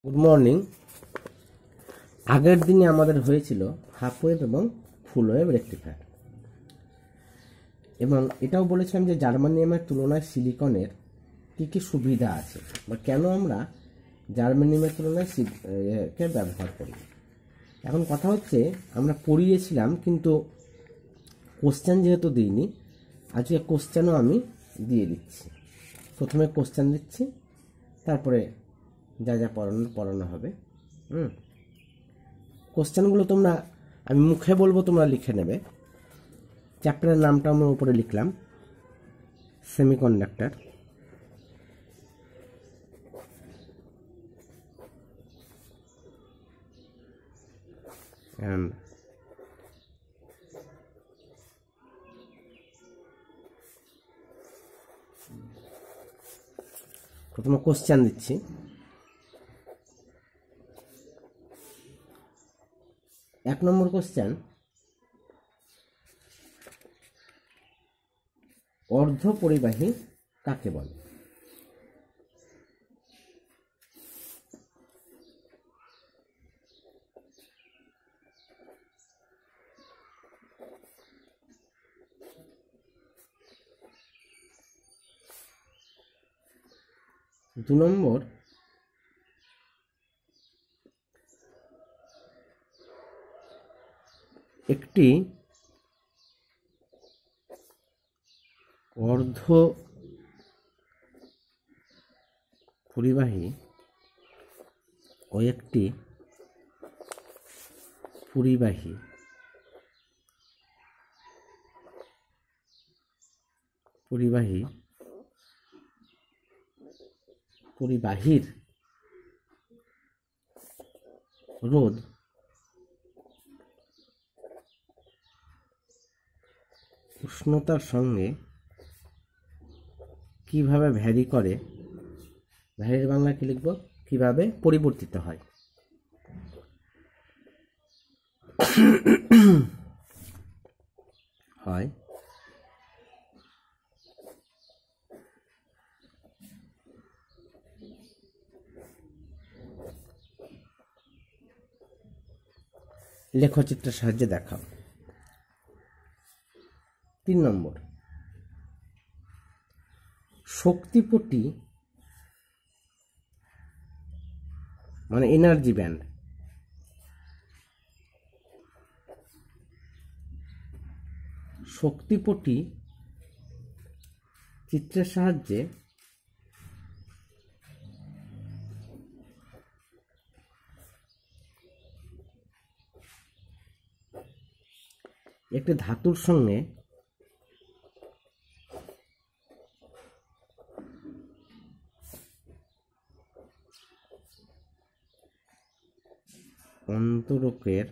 Good morning. আগের দিনে আমাদের হয়েছিল হাফ ওয়েভ এবং ফুল ওয়েভ রেকটিফায়ার, এবং এটাও বলেছিলাম যে জার্মানিয়ামের তুলনায় সিলিকনের কী কী সুবিধা আছে বা কেন আমরা জার্মানিয়ামের তুলনায় কে ব্যবহার করি। এখন কথা হচ্ছে, আমরা পড়িয়েছিলাম কিন্তু কোশ্চেন যেহেতু দিইনি, আজকে কোশ্চেনও আমি দিয়ে দিচ্ছি। প্রথমে কোশ্চেন দিচ্ছি, তারপরে যা যা পড়ানো হবে। কোশ্চেনগুলো তোমরা, আমি মুখে বলবো, তোমরা লিখে নেবে। চ্যাপ্টারের নামটা আমি উপরে লিখলাম, সেমিকন্ডাক্টর। অ্যান্ড প্রথমে কোশ্চেন দিচ্ছি। এক নম্বর কোশ্চেন, অর্ধ পরিবাহী কাকে বলে? দু নম্বর, একটি অর্ধ পরিবাহী ও একটি পরিবাহী পরিবাহীর রোধ উষ্ণতার সঙ্গে কিভাবে ভ্যারি করে, ভ্যারির বাংলা কি লিখব, কিভাবে পরিবর্তিত হয়। লেখচিত্রের সাহায্যে দেখাও। 3 নম্বর, শক্তিপটি মানে এনার্জি ব্যান্ড শক্তিপটি চিত্রের সাহায্যে একটি ধাতুর সঙ্গে অন্তরকের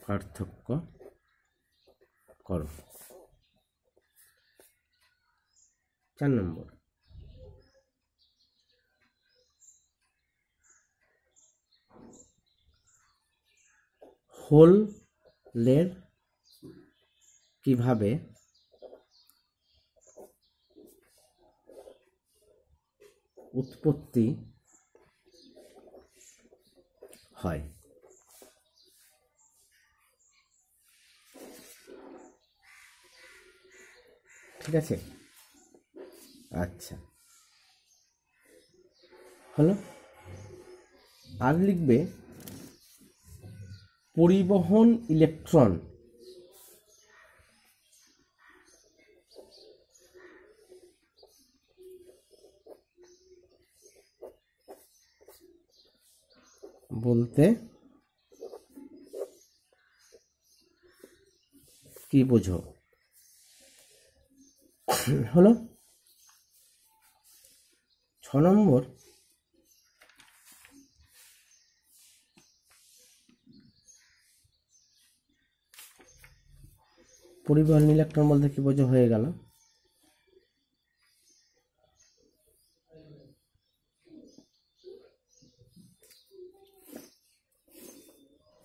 পার্থক্য করো। 4 নম্বর, হোলের কিভাবে উৎপত্তি হয়। ঠিক আছে, আচ্ছা হলো। আর লিখবে পরিবহন ইলেকট্রন বলতে কি বোঝো। হলো। 6 নম্বর, পরিবহন ইলেকট্রন বলতে কি বোঝো হয়ে গেল।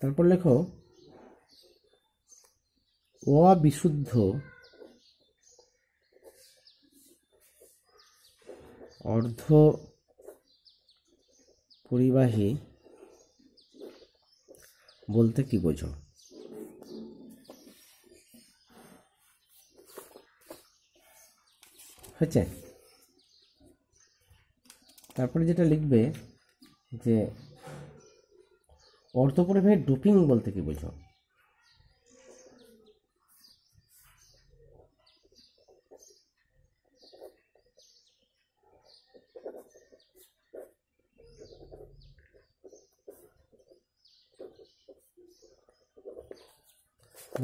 তারপর লেখো অবিশুদ্ধ অর্ধ পরিবাহী বলতে কি বোঝো? হয়েছে? তারপরে যেটা লিখবে যে অর্ধপরিবাহী ডোপিং বলতে কি বোঝো?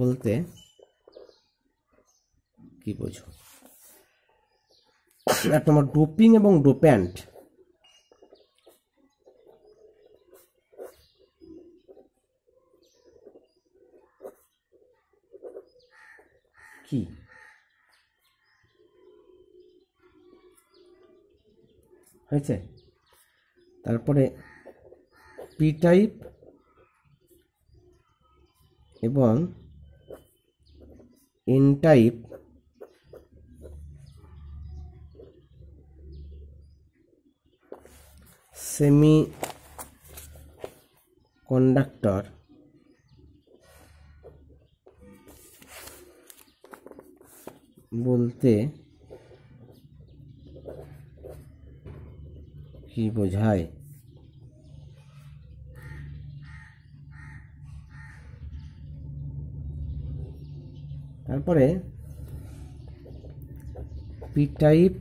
বলতে কি বোঝো? 1 নম্বর ডোপিং এবং ডোপ্যান্ট কি? হয়েছে? তারপরে পি টাইপ এবং এন টাইপ সেমি কন্ডাক্টর বলতে কি বোঝায়? তারপরে পি টাইপ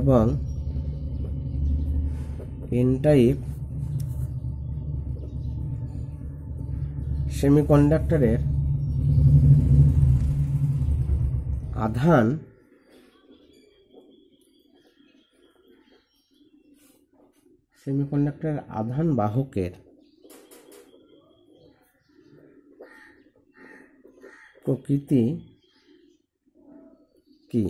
এবং এন টাইপ সেমিকন্ডাক্টরের আধান আধান বাহকের প্রকৃতি কি?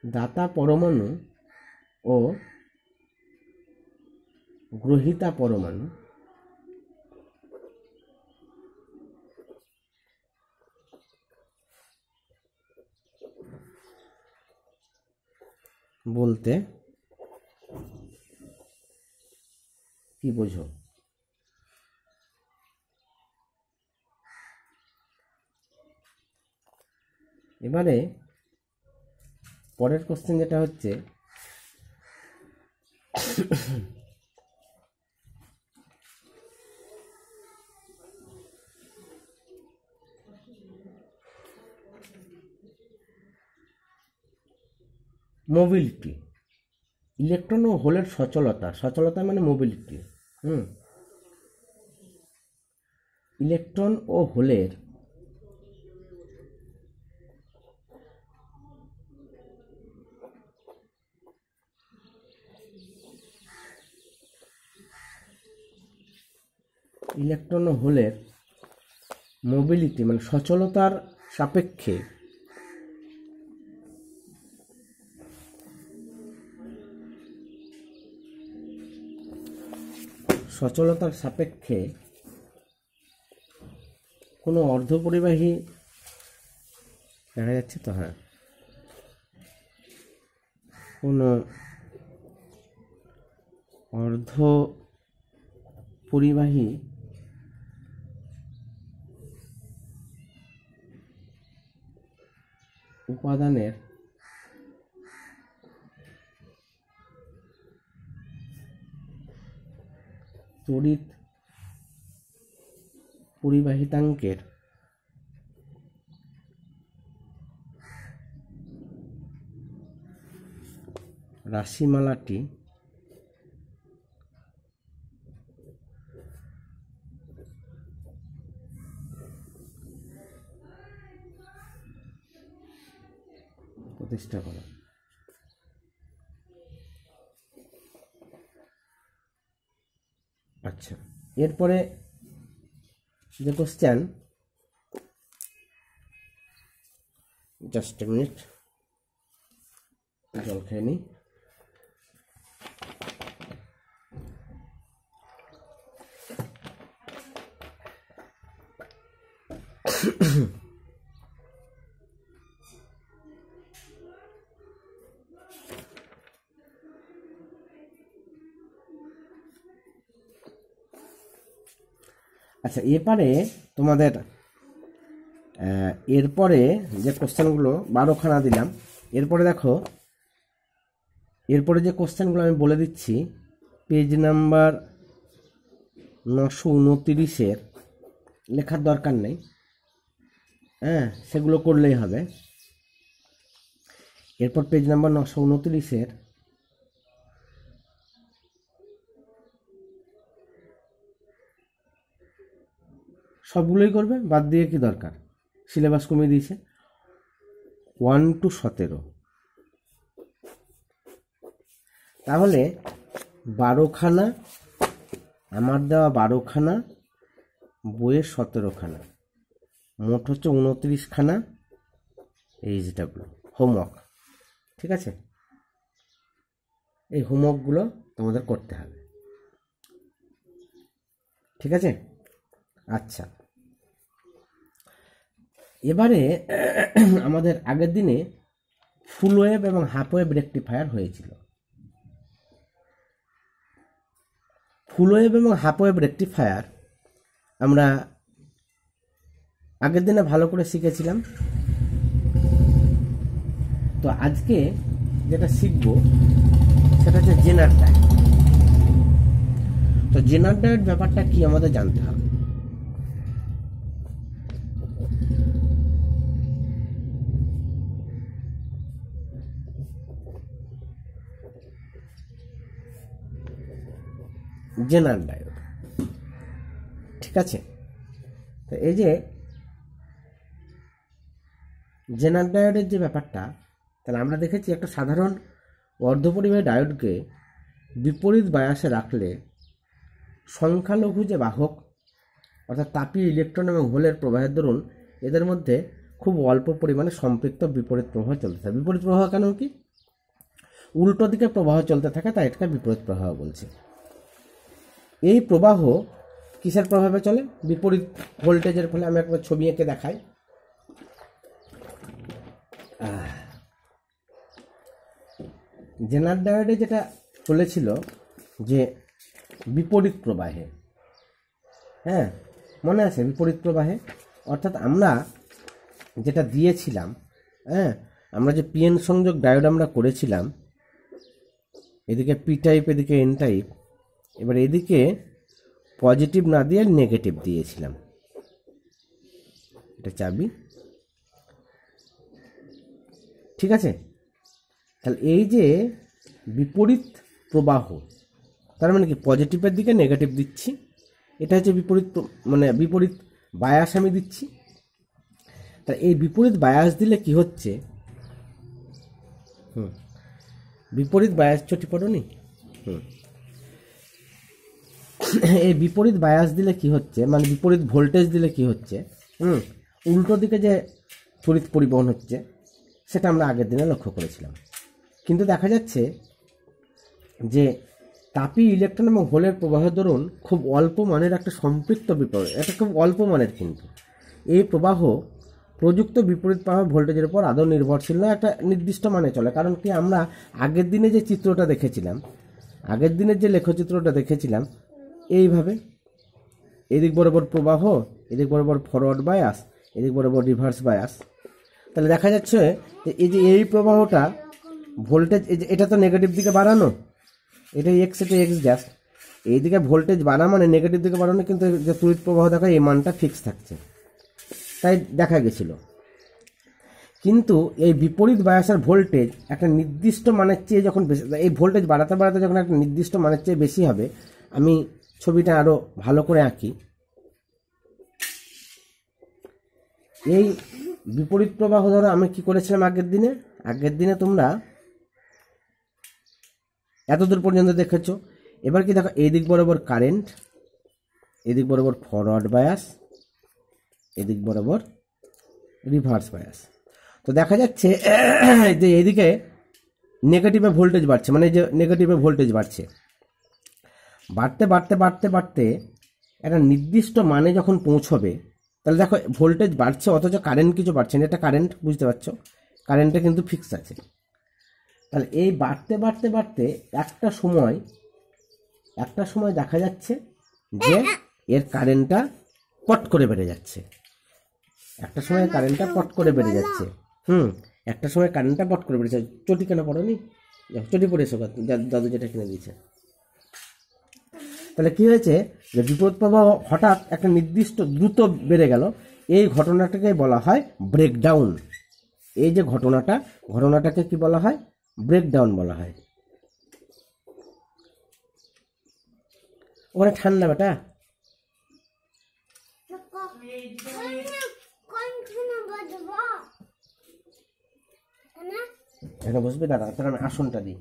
দাতা পরমাণু ও গ্রহীতা পরমাণু বলতে কি বোঝো? এবারে পরের কোশ্চেন যেটা হচ্ছে মোবিলিটি, ইলেকট্রন ও হোলের সচলতা। সচলতা মানে মোবিলিটি। ইলেকট্রন ও হোলের মোবিলিটি মানে সচলতার সাপেক্ষে কোনো অর্ধপরিবাহী দেখা যাচ্ছে তো, হ্যাঁ, কোনো অর্ধপরিবাহী উপাদানের তড়িৎ পরিবাহিতাঙ্কের রাশিমালাটি প্রতিষ্ঠা করা। আচ্ছা, এরপরে যে কোশ্চেন, জাস্ট এ মিনিট, জল খেয়ে নিই। আচ্ছা, এরপরে তোমাদের এরপরে যে কোশ্চেনগুলো 12খানা দিলাম, এরপরে দেখো, এরপরে যে কোশ্চেনগুলো আমি বলে দিচ্ছি, পেজ নাম্বার 929-এর লেখার দরকার নেই, হ্যাঁ, সেগুলো করলেই হবে। এরপর পেজ নাম্বার 929-এর সবগুলোই করবে, বাদ দিয়ে কি দরকার, সিলেবাস কমিয়ে দিয়েছে 1 to 17। তাহলে 12খানা, আমার দেওয়া 12খানা, বইয়ের 17খানা, মোট হচ্ছে 29খানা এইচডাব্লিউ হোমওয়ার্ক। ঠিক আছে, এই হোমওয়ার্কগুলো তোমাদের করতে হবে। ঠিক আছে, আচ্ছা, এবারে আমাদের আগের দিনে ফুল ওয়েভ এবং হাফ ওয়েভ রেকটিফায়ার হয়েছিল। ফুল ওয়েভ এবং হাফ ওয়েভ রেকটিফায়ার আমরা আগের দিনে ভালো করে শিখেছিলাম। তো আজকে যেটা শিখব সেটা হচ্ছে জেনার ডায়োড। তো জেনার ডায়োড ব্যাপারটা কি আমাদের জানতে হবে। জেনার ডায়োড, ঠিক আছে, তো এই যে জেনার ডায়োডের যে ব্যাপারটা, তাহলে আমরা দেখেছি একটা সাধারণ অর্ধপরিবাহী ডায়োডকে বিপরীত বায়াসে রাখলে সংখ্যালঘু যে বাহক অর্থাৎ তাপীয় ইলেকট্রন এবং হোলের প্রবাহের দরুন এদের মধ্যে খুব অল্প পরিমাণে সম্পৃক্ত বিপরীত প্রবাহ চলতে থাকে। বিপরীত প্রবাহ কেন কি, উল্টো দিকে প্রবাহ চলতে থাকে, তাই এটাকে বিপরীত প্রবাহ বলছে। এই প্রবাহ কিসের প্রভাবে চলে, বিপরীত ভোল্টেজের ফলে। আমি একবার ছবি এঁকে দেখাই। জেনার ডায়োডে যেটা বলেছিল যে বিপরীত প্রবাহে, হ্যাঁ মনে আছে, বিপরীত প্রবাহে অর্থাৎ আমরা যেটা দিয়েছিলাম, হ্যাঁ আমরা যে পিএন সংযোগ ডায়োড আমরা করেছিলাম, এদিকে পি টাইপ এদিকে এন টাইপ, এবার এদিকে পজিটিভ না দিয়ে নেগেটিভ দিয়েছিলাম, এটা চাবি, ঠিক আছে। তাহলে এই যে বিপরীত প্রবাহ, তার মানে কি পজিটিভের দিকে নেগেটিভ দিচ্ছি, এটা হচ্ছে বিপরীত, মানে বিপরীত বায়াস আমি দিচ্ছি। তা এই বিপরীত বায়াস দিলে কি হচ্ছে, বিপরীত বায়াস চটি পড়নি, এই বিপরীত বায়াস দিলে কি হচ্ছে, মানে বিপরীত ভোল্টেজ দিলে কি হচ্ছে, উল্টো দিকে যে তড়িৎ পরিবহন হচ্ছে সেটা আমরা আগের দিনে লক্ষ্য করেছিলাম। কিন্তু দেখা যাচ্ছে যে তাপীয় ইলেকট্রন এবং হোলের প্রবাহের দরুন খুব অল্প মানের একটা সম্পৃক্ত বিপরীত, এটা খুব অল্প মানের, কিন্তু এই প্রবাহ প্রযুক্ত বিপরীত প্রবাহ ভোল্টেজের উপর আদৌ নির্ভরশীল না, একটা নির্দিষ্ট মানে চলে। কারণ কি, আমরা আগের দিনে যে চিত্রটা দেখেছিলাম, আগের দিনের যে লেখচিত্রটা দেখেছিলাম, এইভাবে এদিক বরাবর প্রবাহ, এদিক বরাবর ফরওয়ার্ড বায়াস, এদিক বরাবর রিভার্স বায়াস। তাহলে দেখা যাচ্ছে যে এই যে এই প্রবাহটা ভোল্টেজ, এটা তো নেগেটিভ দিকে বাড়ানো, এটা এক্স, এটা এক্স ড্যাশ, এইদিকে ভোল্টেজ বাড়া মানে নেগেটিভ দিকে বাড়ানো, কিন্তু যে তড়িৎ প্রবাহ দেখা এই মানটা ফিক্স থাকছে, তাই দেখা গেছিল। কিন্তু এই বিপরীত বায়াসের ভোল্টেজ একটা নির্দিষ্ট মানের চেয়ে যখন বেশি, এই ভোল্টেজ বাড়াতে বাড়াতে যখন একটা নির্দিষ্ট মানের চেয়ে বেশি হবে, আমি ছবিটা আরো ভালো করে আঁকি। এই বিপরীত প্রবাহ ধরো আমি কি করেছিলাম আগের দিনে তোমরা এতদূর পর্যন্ত দেখেছো। এবার কি দেখো, এদিক বরাবর কারেন্ট, এদিক বরাবর ফরওয়ার্ড বায়াস, এদিক বরাবর রিভার্স বায়াস। তো দেখা যাচ্ছে যে এদিকে নেগেটিভে ভোল্টেজ বাড়ছে, মানে যে নেগেটিভে ভোল্টেজ বাড়ছে, বাড়তে বাড়তে বাড়তে বাড়তে একটা নির্দিষ্ট মানে যখন পৌঁছবে, তাহলে দেখো ভোল্টেজ বাড়ছে অথচ কারেন্ট কিছু বাড়ছে না, এটা কারেন্ট, বুঝতে পারছো, কারেন্টটা কিন্তু ফিক্স আছে। তাহলে এই বাড়তে বাড়তে বাড়তে একটা সময় দেখা যাচ্ছে যে এর কারেন্টটা পট করে বেড়ে যাচ্ছে, একটা সময় কারেন্টটা পট করে বেড়ে যাচ্ছে। একটা সময় কারেন্টটা পট করে বেড়েছে। চটি কেন পড়োনি? চটি পড়ে এসো, দাদু যেটা কিনে দিয়েছে। তাহলে কি হয়েছে, যে বিপরীত প্রবাহ হঠাৎ একটা নির্দিষ্ট দ্রুত বেড়ে গেল, এই ঘটনাটাকে বলা হয় ব্রেকডাউন। এই যে ঘটনাটাকে কি বলা হয়? ব্রেকডাউন বলা হয়। ওখানে ঠান্ডা বেটা, এখানে বসবে দাদা, তাহলে আমি আসনটা দিই।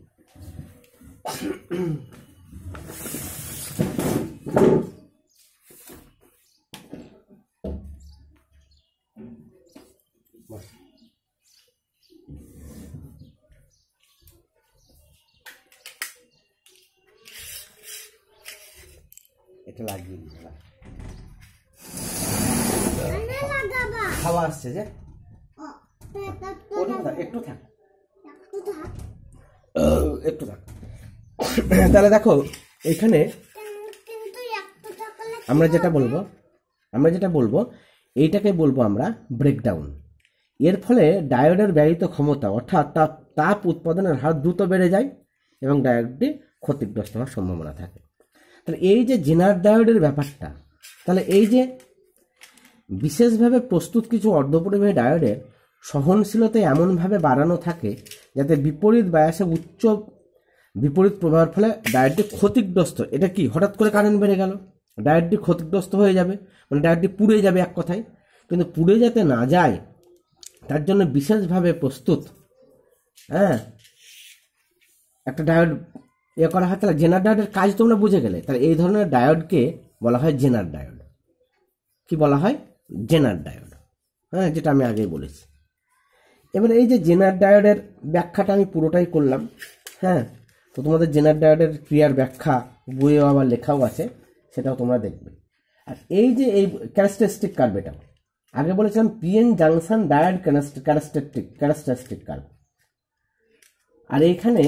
এটা লাগিয়ে দিলাম, হাওয়া আসছে যে, একটু থাক। তাহলে দেখো এখানে আমরা যেটা বলবো এইটাকে বলবো আমরা ব্রেকডাউন। এর ফলে ডায়োডের ব্যয়িত ক্ষমতা অর্থাৎ তাপ উৎপাদনের হার দ্রুত বেড়ে যায় এবং ডায়োডটি ক্ষতিগ্রস্ত হওয়ার সম্ভাবনা থাকে। তাহলে এই যে জেনার ডায়োডের ব্যাপারটা, তাহলে এই যে বিশেষভাবে প্রস্তুত কিছু অর্ধপরিবাহী ডায়োডের সহনশীলতা এমনভাবে বাড়ানো থাকে যাতে বিপরীত বায়াসে উচ্চ বিপরীত প্রবাহের ফলে ডায়োডটি ক্ষতিগ্রস্ত। এটা কি, হঠাৎ করে কারেন্ট বেড়ে গেল, ডায়োডটি ক্ষতিগ্রস্ত হয়ে যাবে, মানে ডায়োডটি পুড়ে যাবে এক কথায়। কিন্তু পুড়ে যাতে না যায় তার জন্য বিশেষভাবে প্রস্তুত একটা ডায়োড করা হয়। তাহলে জেনার ডায়োডের কাজ তোমরা বুঝে গেলে। তাহলে এই ধরনের ডায়োডকে বলা হয় জেনার ডায়োড। কি বলা হয়? জেনার ডায়োড, যেটা আমি আগেই বলেছি। এবার এই যে জেনার ডায়োডের ব্যাখ্যাটা আমি পুরোটাই করলাম। তো তোমাদের জেনার ডায়োডের ক্রিয়ার ব্যাখ্যা বইয়েও আবার লেখাও আছে, সেটাও তোমরা দেখবে। আর এই যে এই ক্যারেক্টারিস্টিক কার্ভ, এটা আগে বলেছিলাম PN junction diode characteristic curve. আর এইখানে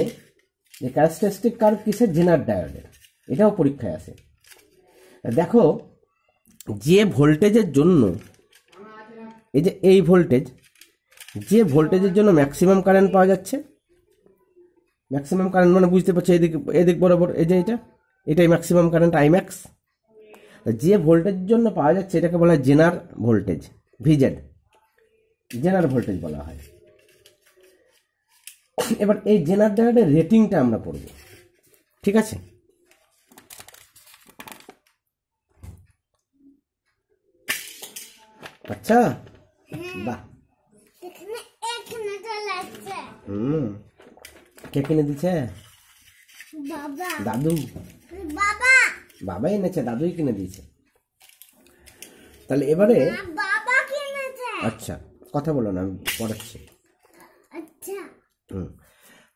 যে ক্যারেক্টারিস্টিক কার্ভ কিসের? জেনার ডায়োডের, এটাও পরীক্ষায় আসে। দেখো যে ভোল্টেজের জন্য এই যে এই ভোল্টেজ, যে ভোল্টেজের জন্য ম্যাক্সিমাম কারেন্ট পাওয়া যাচ্ছে, ম্যাক্সিমাম কারেন্ট মানে বুঝতে পারছো এদিক বরাবর, এই যে এটাই ম্যাক্সিমাম কারেন্ট আইম্যাক্স। যে ভোল্টেজের জন্য পাওয়া যাচ্ছে এটাকে বলা হয় জেনার ভোল্টেজ, ভিজেড, জেনার ভোল্টেজ বলা হয়। এবার এই জেনার ডায়োডের রেটিংটা আমরা পড়ব, ঠিক আছে? আচ্ছা, বাহ, কে কিনে দিচ্ছে? দাদু। বাবাই এনেছে, দাদুই কিনে দিয়েছে। তাহলে এবারে আচ্ছা কথা বলো না, আমি পড়াচ্ছি।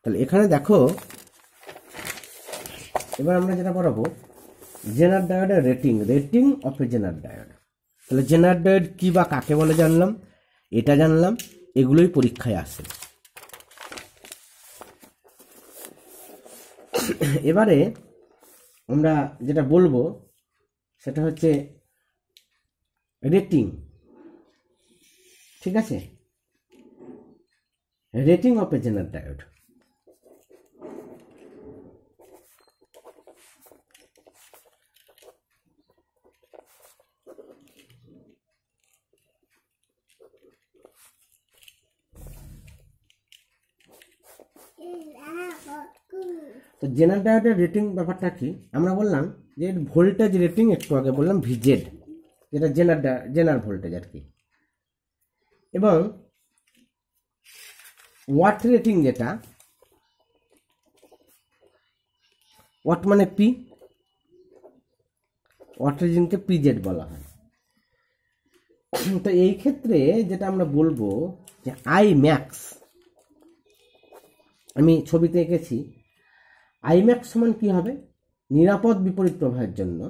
তাহলে এখানে দেখো, এবার আমরা যেটা পড়াবো জেনার ডায়োডের rating of a zener diode. তাহলে জেনার ডায়োড কি বা কাকে বলে জানলাম, এটা জানলাম, এগুলোই পরীক্ষায় আসে। এবারে আমরা যেটা বলবো সেটা হচ্ছে রেটিং, ঠিক আছে? Rating of a zener diode. তো জেনার ডায়োডের রেটিং ব্যাপারটা কি? আমরা বললাম যে ভোল্টেজ রেটিং, একটু আগে বললাম ভিজেড, যেটা জেনার ভোল্টেজ আর কি। এবং ওয়াট রেটিং, যেটা ওয়াট মানে পি, ওয়াট রেটিংকে পিজেড বলা হয়। তো এই ক্ষেত্রে যেটা আমরা বলবো যে আই ম্যাক্স আমি ছবিতে এঁকেছি, আইম্যাক্স সমান কী হবে, নিরাপদ বিপরীত প্রবাহের জন্য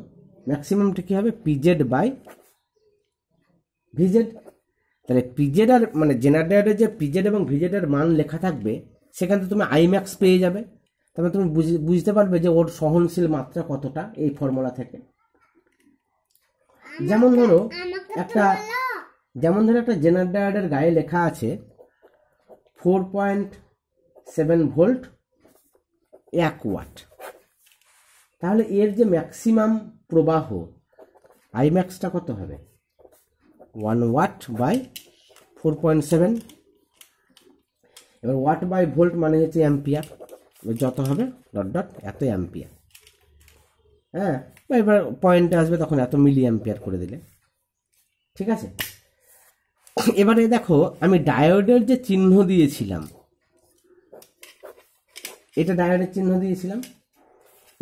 ম্যাক্সিমামটা কী হবে, পিজেড বাই ভিজেড। তাহলে পিজেড আর মানে জেনারেটরে যে পিজেড এবং ভিজেডের মান লেখা থাকবে, সেখান থেকে তুমি আইম্যাক্স পেয়ে যাবে। তারপরে তুমি বুঝতে পারবে যে ওর সহনশীল মাত্রা কতটা এই ফর্মুলা থেকে। যেমন ধরো একটা জেনারেটরের গায়ে লেখা আছে 4.7 ভোল্ট 1 ওয়াট। তাহলে এর যে ম্যাক্সিমাম প্রবাহ আইম্যাক্সটা কত হবে, 1 ওয়াট বাই 4.7। এবার ওয়াট বাই ভোল্ট মানে হচ্ছে অ্যাম্পিয়ার, যত হবে ডট ডট এত অ্যাম্পিয়ার। হ্যাঁ, এবার পয়েন্টে আসবে তখন এত মিলি অ্যাম্পিয়ার করে দিলে, ঠিক আছে। এবারে দেখো আমি ডায়োডের যে চিহ্ন দিয়েছিলাম, এটা ডায়োডের চিহ্ন দিয়েছিলাম,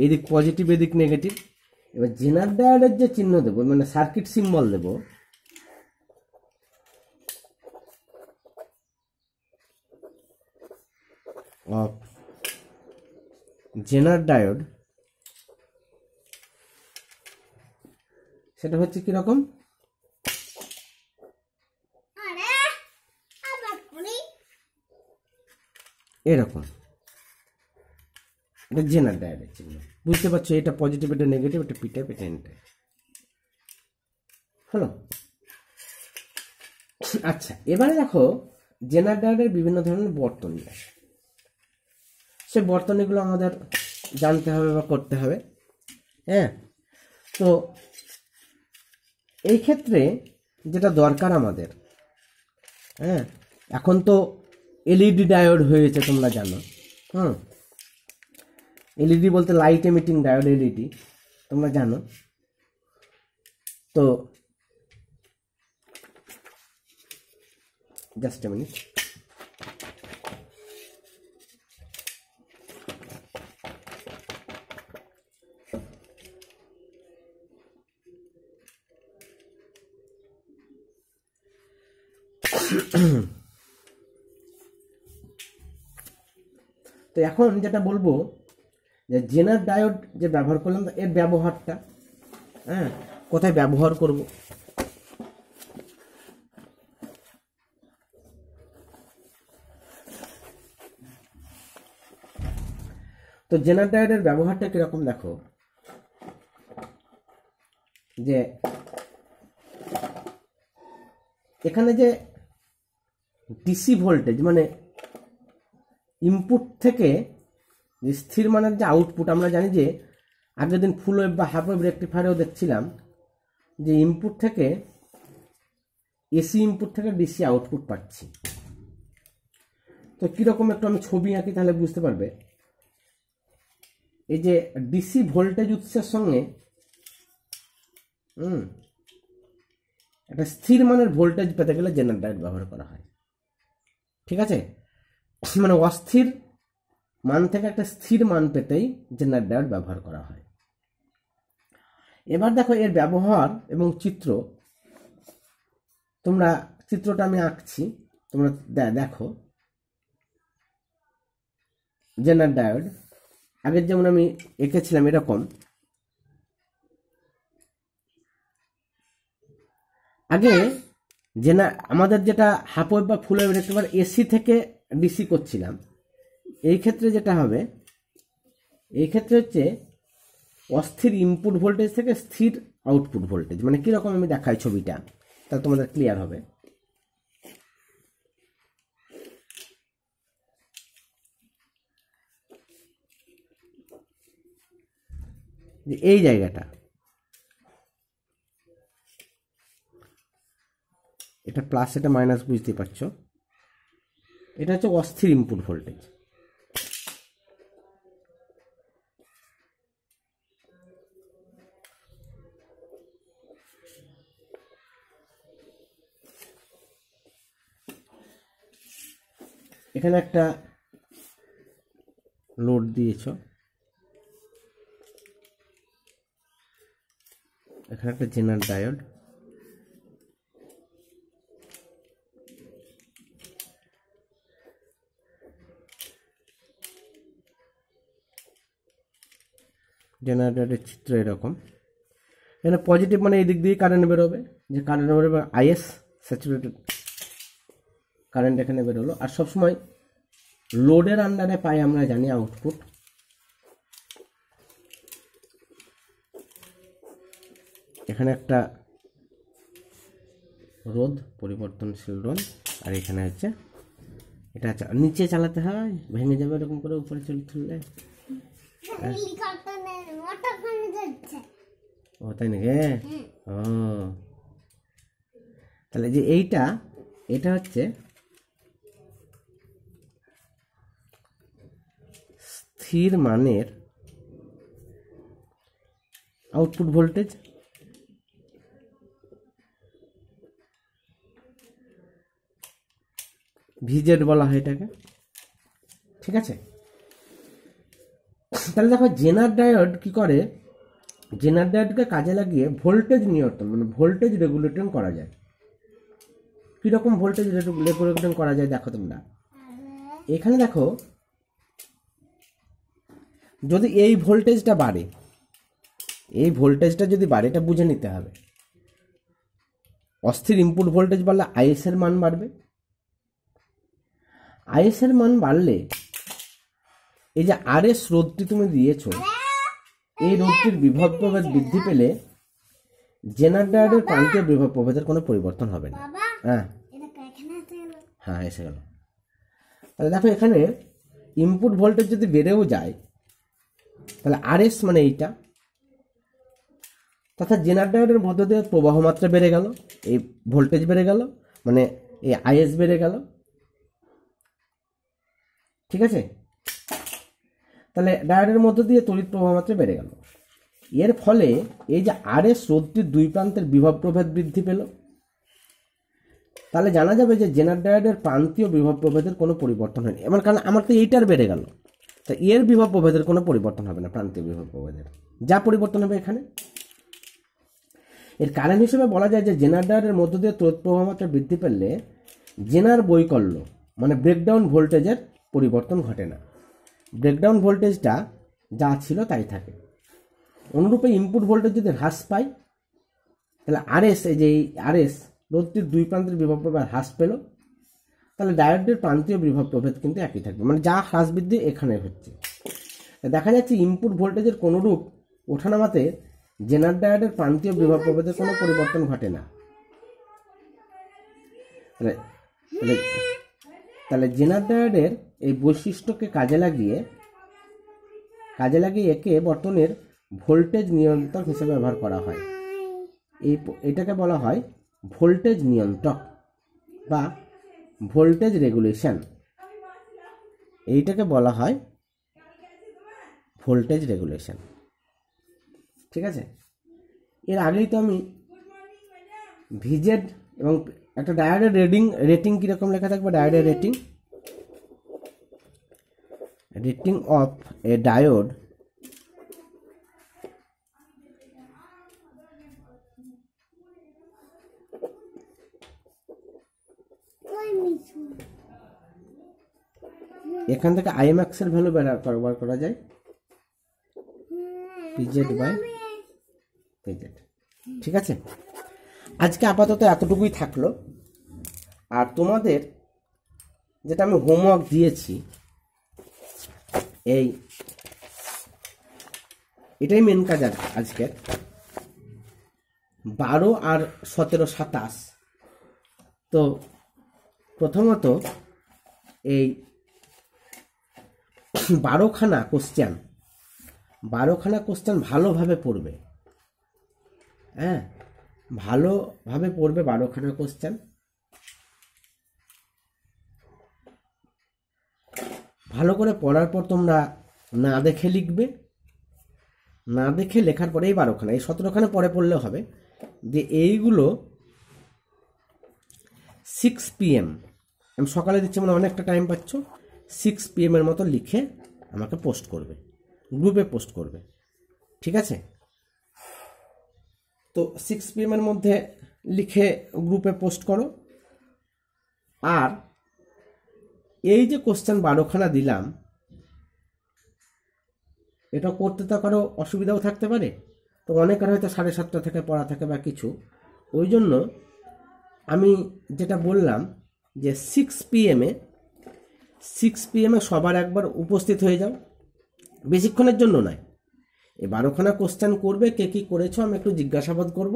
এদিক পজিটিভ এদিক নেগেটিভ। এবার জেনার ডায়োডের যে চিহ্ন দেবো মানে সার্কিট সিম্বল দেবো, অফ জেনার ডায়োড, সেটা হচ্ছে কিরকম, এরকম। এটা জেনার ডায়োডের চিহ্ন, বুঝতে পারছো, এটা পজিটিভ এটা নেগেটিভ, এটা পি টাইপ এটা এন টাইপ হলো। আচ্ছা, এবারে দেখো জেনার ডায়োডের বিভিন্ন ধরনের বর্তনী আছে, সে বর্তনীগুলো আমাদের জানতে হবে বা করতে হবে। হ্যাঁ, তো এই ক্ষেত্রে যেটা দরকার আমাদের, হ্যাঁ, এখন তো এলইডি ডায়োড হয়েছে তোমরা জানো। এলইডি বলতে লাইট এমিটিং ডায়োড, এলইডি তোমরা জানো। তো জাস্ট এ মিনিট, তো এখন যেটা বলবো যে জেনার ডায়োড যে ব্যবহার করলাম এর ব্যবহারটা, হ্যাঁ, কোথায় ব্যবহার করব। তো জেনার ডায়োডের ব্যবহারটা কিরকম দেখো, যে এখানে যে ডিসি ভোল্টেজ মানে ইনপুট থেকে যে স্থির মানের যে আউটপুট, আমরা জানি যে আগের দিন ফুল ওয়েভ বা হাফ ওয়েভ রেকটিফায়ারেও দেখছিলাম যে ইনপুট থেকে এসি ইনপুট থেকে ডিসি আউটপুট পাচ্ছি। তো কীরকম একটু আমি ছবি আঁকি তাহলে বুঝতে পারবে। এই যে ডিসি ভোল্টেজ উৎসের সঙ্গে একটা স্থির মানের ভোল্টেজ পেতে গেলে জেনার ডায়োড ব্যবহার করা হয়, ঠিক আছে। মানে অস্থির মান থেকে একটা স্থির মান পেতেই জেনার ডায়োড ব্যবহার করা হয়। এবার দেখো এর ব্যবহার এবং চিত্র, তোমরা চিত্রটা আমি আঁকছি, তোমরা দেখো। জেনার ডায়োড আগের যেমন আমি এঁকেছিলাম এরকম, আগে আমাদের যেটা হাফ ওয়েভ বা ফুল ওয়েভ রেকটিফায়ার এসি থেকে ডিসি করছিলাম, এই ক্ষেত্রে যেটা হবে, এই ক্ষেত্রে হচ্ছে অস্থির ইনপুট ভোল্টেজ থেকে স্থির আউটপুট ভোল্টেজ। মানে কীরকম আমি দেখাই ছবিটা, তাহলে তোমাদের ক্লিয়ার হবে। যে এই জায়গাটা, এটা প্লাস এটা মাইনাস, বুঝতে পারছো, এটা হচ্ছে অস্থির ইনপুট ভোল্টেজ। এখানে একটা লোড দিয়েছ, এখানে একটা জেনার ডায়োড, জেনারেটরের চিত্র এরকম। এখানে পজিটিভ মানে এই দিক দিয়ে কারেন্ট বেরোবে, যে কারেন্ট বেরোবে আইএস স্যাচুরেটেড কারেন্ট এখানে বেরোলো। আর সবসময় লোডের আন্ডারে পাই আমরা জানি আউটপুট। এখানে একটা রোধ, পরিবর্তনশীল রোধ, আর এখানে হচ্ছে এটা নিচে চালাতে হয়, ভেঙে যাবে এরকম করে, উপরে তুললে। ও তাই নাকি? ও তাহলে যে এটা হচ্ছে স্থির মানের আউটপুট ভোল্টেজ। ভিজেড বলা হয় এটাকে, ঠিক আছে? তাহলে দেখো জেনার ডায়োড কি করে, জেনার ডায়োডকে কাজে লাগিয়ে ভোল্টেজ নিয়ন্ত্রণ মানে ভোল্টেজ রেগুলেটর করা যায়। কিরকম ভোল্টেজ রেগুলেটর করা যায় দেখো তোমরা এখানে। দেখো যদি এই ভোল্টেজটা বাড়ে, এই ভোল্টেজটা যদি বাড়ে, এটা বুঝে নিতে হবে। অস্থির ইনপুট ভোল্টেজ বাড়লে আইএস এর মান বাড়বে। আইএস এর মান বাড়লে এই যে আরএস রোধটি তুমি দিয়েছো, এই রোধটির বিভব প্রভেদ বৃদ্ধি পেলে জেনার ডায়োডের প্রান্তীয় বিভব প্রভেদের কোনো পরিবর্তন হবে না। হ্যাঁ এসে গেল। তাহলে দেখো এখানে ইনপুট ভোল্টেজ যদি বেড়েও যায়, তাহলে আরএস মানে এইটা, তথা জেনার ডায়োডের মধ্য দিয়ে প্রবাহ মাত্রা বেড়ে গেল, এই ভোল্টেজ বেড়ে গেল, মানে এই আইএস বেড়ে গেল, ঠিক আছে? তাহলে ডায়োডের মধ্য দিয়ে তড়িৎ প্রবাহ মাত্রা বেড়ে গেল। এর ফলে এই যে আরএস রোধটির দুই প্রান্তের বিভব প্রভেদ বৃদ্ধি পেল। তাহলে জানা যাবে যে জেনার ডায়োডের প্রান্তীয় বিভব প্রভেদের কোনো পরিবর্তন হয়নি। এমন কারণ আমার তো এইটার বেড়ে গেল, তা এর বিভব প্রভেদের কোনো পরিবর্তন হবে না, প্রান্তীয় বিভব প্রভেদের যা পরিবর্তন হবে এখানে। এর কারণ হিসেবে বলা যায় যে জেনার ডায়োডের মধ্য দিয়ে তড়িৎ প্রবাহ মাত্রা বৃদ্ধি পেলে জেনার বৈকল্য মানে ব্রেকডাউন ভোল্টেজের পরিবর্তন ঘটে না। ব্রেকডাউন ভোল্টেজটা যা ছিল তাই থাকে। অনুরূপে ইনপুট ভোল্টেজ যদি হ্রাস পায়, তাহলে আরএস, এই যে আরএস রোধটির দুই প্রান্তের বিভব প্রভেদ হ্রাস পেল, তাহলে ডায়োডের প্রান্তীয় বিভব প্রভেদ কিন্তু একই থাকবে, মানে যা হ্রাস বৃদ্ধি এখানে হচ্ছে। দেখা যাচ্ছে ইনপুট ভোল্টেজের কোনরূপ ওঠানামাতে জেনার ডায়োডের প্রান্তীয় বিভব প্রভেদের কোনো পরিবর্তন ঘটে না। তাহলে জেনার ডায়োডের এই বৈশিষ্ট্যকে কাজে লাগিয়ে একে বর্তনীর ভোল্টেজ নিয়ন্ত্রক হিসেবে ব্যবহার করা হয়। এটাকে বলা হয় ভোল্টেজ নিয়ন্ত্রক বা ভোল্টেজ রেগুলেশন। এইটাকে বলা হয় ভোল্টেজ রেগুলেশন, ঠিক আছে? এর আগেই তো আমি ভিজেড এবং একটা ডায়োডের রেটিং কীরকম লেখা থাকবে, ডায়োডের রেটিং অফ এ ডায়োড এখান থেকে আইএমএক্স এর ভ্যালু বার করা যায় পিজেড বাই পিজেড, ঠিক আছে? আজকে আপাতত এতটুকুই থাকলো। আর তোমাদের যেটা আমি হোমওয়ার্ক দিয়েছি, এটাই মেন কাজ আজকের। 12 আর 17, 27। তো প্রথমত এই 12খানা কোশ্চেন ভালোভাবে পড়বে। হ্যাঁ, ভালোভাবে পড়বে 12খানা কোশ্চেন। ভালো করে পড়ার পর তোমরা না দেখে লিখবে, না দেখে লেখার পরে এই 12খানা, এই 17খানা পরে পড়লেও হবে। যে এইগুলো 6 PM, আমি সকালে দিচ্ছি মানে অনেকটা টাইম পাচ্ছ, 6 PM এর মতো লিখে আমাকে পোস্ট করবে, গ্রুপে পোস্ট করবে, ঠিক আছে? তো 6 PM এর মধ্যে লিখে গ্রুপে পোস্ট করো। আর এই যে কোশ্চেন 12খানা দিলাম, এটা করতে তো কারো অসুবিধাও থাকতে পারে, তো অনেকের হয়তো 7:30 থেকে পড়া থাকে বা কিছু। ওই জন্য আমি যেটা বললাম যে 6 PM-এ সবার একবার উপস্থিত হয়ে যাও, বেশিক্ষণের জন্য নয়। এই 12খানা কোশ্চেন করবে, কে কী করেছো আমি একটু জিজ্ঞাসাবাদ করব,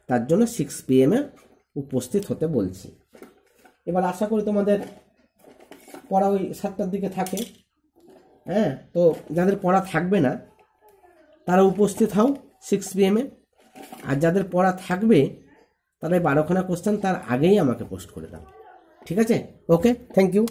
তার জন্য 6 PM-এ উপস্থিত হতে বলছি। এবার আশা করি তোমাদের পড়া ওই 7টার দিকে থাকে। হ্যাঁ, তো যাদের পড়া থাকবে না তারা উপস্থিত হও 6 PM-এ, আর যাদের পড়া থাকবে তারা এই 12খানা কোশ্চেন তার আগেই আমাকে পোস্ট করে দাও। ঠিক আছে? ওকে, থ্যাংক ইউ।